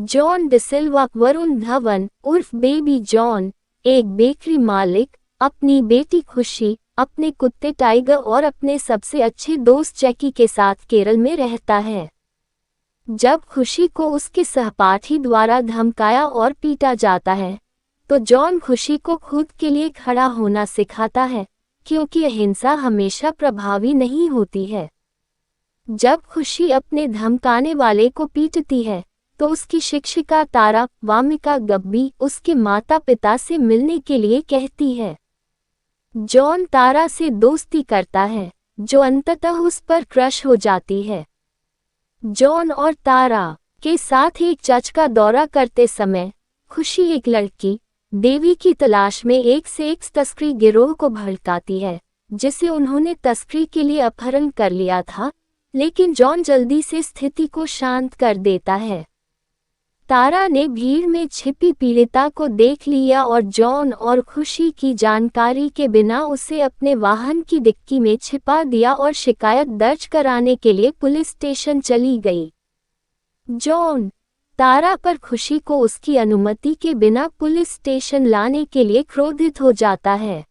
John de Silva Varun Dhawan उर्फ baby John, एक bakery मालिक, अपनी बेटी खुशी, अपने कुत्ते टाइगर और अपने सबसे अच्छे दोस्त जैकी के साथ केरल में रहता है। जब खुशी को उसके सहपाठी द्वारा धमकाया और पीटा जाता है, तो जॉन खुशी को खुद के लिए खड़ा होना सिखाता है, क्योंकि अहिंसा हमेशा प्रभावी नहीं होती है। जब खुशी अपने धमकाने वाले को पीटती है, तो उसकी शिक्षिका तारा वामिका गब्बी उसके माता पिता से मिलने के लिए कहती है। जॉन तारा से दोस्ती करता है, जो अंततः उस पर क्रश हो जाती है। जॉन और तारा के साथ एक चर्च का दौरा करते समय खुशी एक लड़की देवी की तलाश में एक से एक तस्करी गिरोह को भड़काती है, जिसे उन्होंने तस्करी के लिए अपहरण कर लिया था, लेकिन जॉन जल्दी से स्थिति को शांत कर देता है। तारा ने भीड़ में छिपी पीड़िता को देख लिया और जॉन और खुशी की जानकारी के बिना उसे अपने वाहन की डिक्की में छिपा दिया और शिकायत दर्ज कराने के लिए पुलिस स्टेशन चली गई। जॉन तारा पर खुशी को उसकी अनुमति के बिना पुलिस स्टेशन लाने के लिए क्रोधित हो जाता है।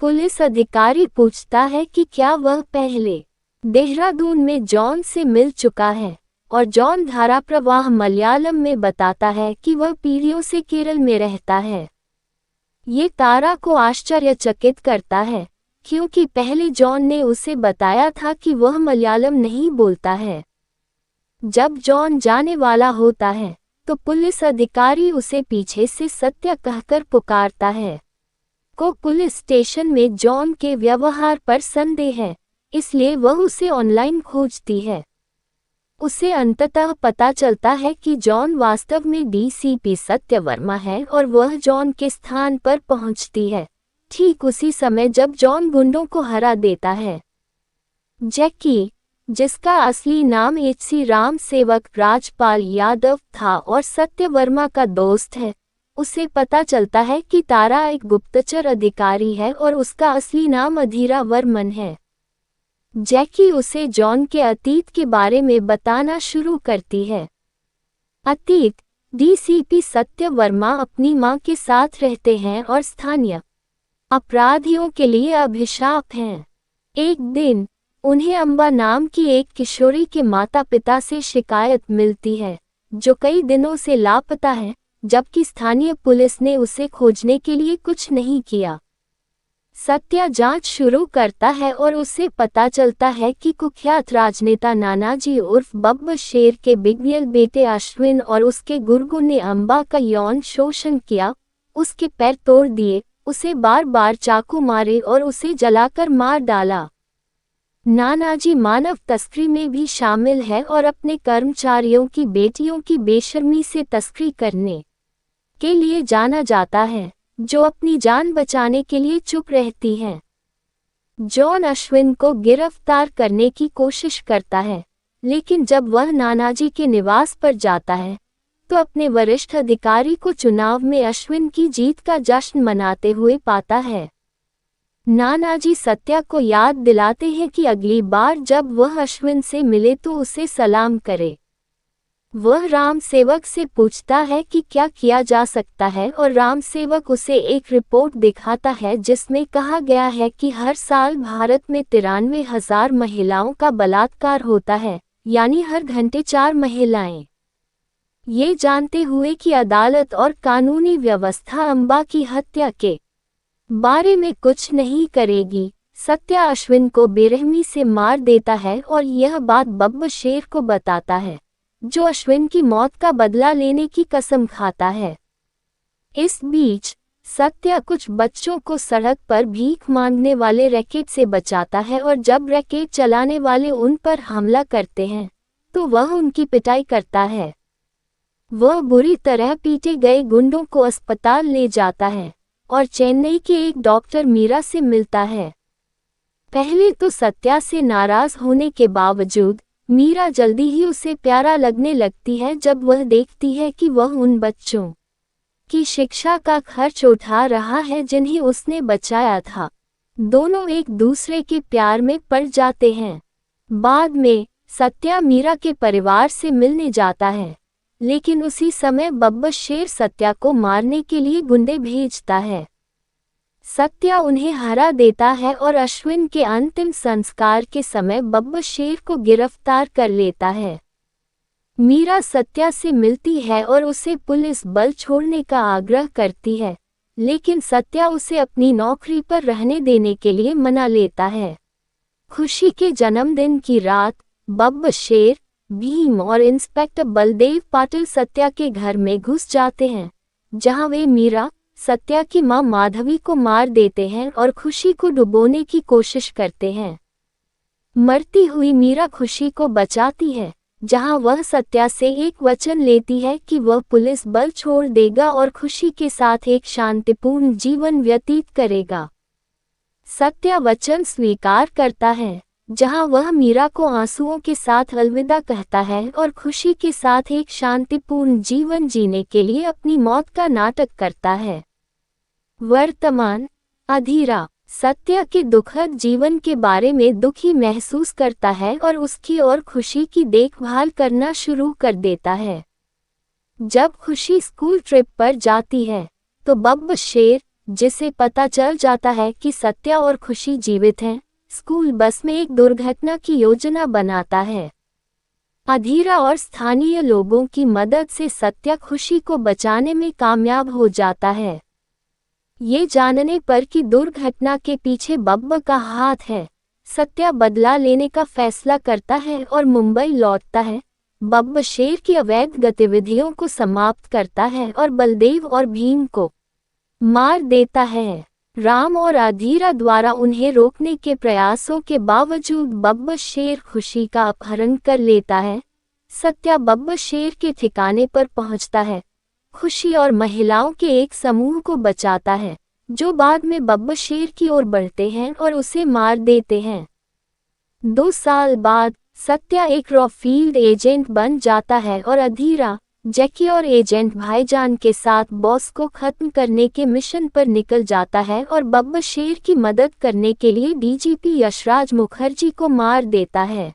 पुलिस अधिकारी पूछता है कि क्या वह पहले देहरादून में जॉन से मिल चुका है, और जॉन धारा प्रवाह मलयालम में बताता है कि वह पीढ़ियों से केरल में रहता है। ये तारा को आश्चर्यचकित करता है, क्योंकि पहले जॉन ने उसे बताया था कि वह मलयालम नहीं बोलता है। जब जॉन जाने वाला होता है, तो पुलिस अधिकारी उसे पीछे से सत्या कहकर पुकारता है। को पुलिस स्टेशन में जॉन के व्यवहार पर संदेह है, इसलिए वह उसे ऑनलाइन खोजती है। उसे अंततः पता चलता है कि जॉन वास्तव में डीसीपी सत्य वर्मा है और वह जॉन के स्थान पर पहुंचती है, ठीक उसी समय जब जॉन गुंडों को हरा देता है। जैकी, जिसका असली नाम एचसी राम सेवक राजपाल यादव था और सत्य वर्मा का दोस्त है, उसे पता चलता है कि तारा एक गुप्तचर अधिकारी है और उसका असली नाम अधीरा वर्मन है। जैकी उसे जॉन के अतीत के बारे में बताना शुरू करती है। अतीत: डीसीपी सत्य वर्मा अपनी मां के साथ रहते हैं और स्थानीय अपराधियों के लिए अभिशाप हैं। एक दिन उन्हें अम्बा नाम की एक किशोरी के माता पिता से शिकायत मिलती है, जो कई दिनों से लापता है, जबकि स्थानीय पुलिस ने उसे खोजने के लिए कुछ नहीं किया। सत्या जांच शुरू करता है और उसे पता चलता है कि कुख्यात राजनेता नानाजी उर्फ बब्बर शेर के बिगवियल बेटे अश्विन और उसके गुर्गों ने अम्बा का यौन शोषण किया, उसके पैर तोड़ दिए, उसे बार बार चाकू मारे और उसे जलाकर मार डाला। नानाजी मानव तस्करी में भी शामिल है और अपने कर्मचारियों की बेटियों की बेशर्मी से तस्करी करने के लिए जाना जाता है, जो अपनी जान बचाने के लिए चुप रहती हैं। जॉन अश्विन को गिरफ्तार करने की कोशिश करता है, लेकिन जब वह नानाजी के निवास पर जाता है, तो अपने वरिष्ठ अधिकारी को चुनाव में अश्विन की जीत का जश्न मनाते हुए पाता है। नानाजी सत्या को याद दिलाते हैं कि अगली बार जब वह अश्विन से मिले तो उसे सलाम करे। वह राम सेवक से पूछता है कि क्या किया जा सकता है और राम सेवक उसे एक रिपोर्ट दिखाता है जिसमें कहा गया है कि हर साल भारत में 93,000 महिलाओं का बलात्कार होता है, यानी हर घंटे 4 महिलाएं। ये जानते हुए कि अदालत और कानूनी व्यवस्था अम्बा की हत्या के बारे में कुछ नहीं करेगी, सत्या अश्विन को बेरहमी से मार देता है और यह बात बब्बर शेर को बताता है, जो अश्विन की मौत का बदला लेने की कसम खाता है। इस बीच सत्या कुछ बच्चों को सड़क पर भीख मांगने वाले रैकेट से बचाता है और जब रैकेट चलाने वाले उन पर हमला करते हैं, तो वह उनकी पिटाई करता है। वह बुरी तरह पीटे गए गुंडों को अस्पताल ले जाता है और चेन्नई के एक डॉक्टर मीरा से मिलता है। पहले तो सत्या से नाराज होने के बावजूद मीरा जल्दी ही उसे प्यारा लगने लगती है जब वह देखती है कि वह उन बच्चों की शिक्षा का खर्च उठा रहा है जिन्हें उसने बचाया था। दोनों एक दूसरे के प्यार में पड़ जाते हैं। बाद में सत्या मीरा के परिवार से मिलने जाता है, लेकिन उसी समय बब्बर शेर सत्या को मारने के लिए गुंडे भेजता है। सत्या उन्हें हरा देता है और अश्विन के अंतिम संस्कार के समय बब्बर शेर को गिरफ्तार कर लेता है। मीरा सत्या से मिलती है और उसे पुलिस बल छोड़ने का आग्रह करती है, लेकिन सत्या उसे अपनी नौकरी पर रहने देने के लिए मना लेता है। खुशी के जन्मदिन की रात बब्बर शेर, भीम और इंस्पेक्टर बलदेव पाटिल सत्या के घर में घुस जाते हैं, जहां वे मीरा, सत्या की मां माधवी को मार देते हैं और खुशी को डुबोने की कोशिश करते हैं। मरती हुई मीरा खुशी को बचाती है, जहां वह सत्या से एक वचन लेती है कि वह पुलिस बल छोड़ देगा और खुशी के साथ एक शांतिपूर्ण जीवन व्यतीत करेगा। सत्या वचन स्वीकार करता है, जहां वह मीरा को आंसुओं के साथ अलविदा कहता है और खुशी के साथ एक शांतिपूर्ण जीवन जीने के लिए अपनी मौत का नाटक करता है। वर्तमान अधीरा सत्या के दुखद जीवन के बारे में दुखी महसूस करता है और उसकी और खुशी की देखभाल करना शुरू कर देता है। जब खुशी स्कूल ट्रिप पर जाती है, तो बब्बर शेर, जिसे पता चल जाता है कि सत्या और खुशी जीवित हैं, स्कूल बस में एक दुर्घटना की योजना बनाता है। अधीरा और स्थानीय लोगों की मदद से सत्या खुशी को बचाने में कामयाब हो जाता है। ये जानने पर कि दुर्घटना के पीछे बब्बर का हाथ है, सत्या बदला लेने का फैसला करता है और मुंबई लौटता है। बब्बर शेर की अवैध गतिविधियों को समाप्त करता है और बलदेव और भीम को मार देता है। राम और अधीरा द्वारा उन्हें रोकने के प्रयासों के बावजूद बब्बर शेर खुशी का अपहरण कर लेता है। सत्या बब्बर शेर के ठिकाने पर पहुंचता है, खुशी और महिलाओं के एक समूह को बचाता है, जो बाद में बब्बर शेर की ओर बढ़ते हैं और उसे मार देते हैं। 2 साल बाद सत्या एक रॉ फील्ड एजेंट बन जाता है और अधीरा, जैकी और एजेंट भाईजान के साथ बॉस को खत्म करने के मिशन पर निकल जाता है और बब्बर शेर की मदद करने के लिए डीजीपी यशराज मुखर्जी को मार देता है।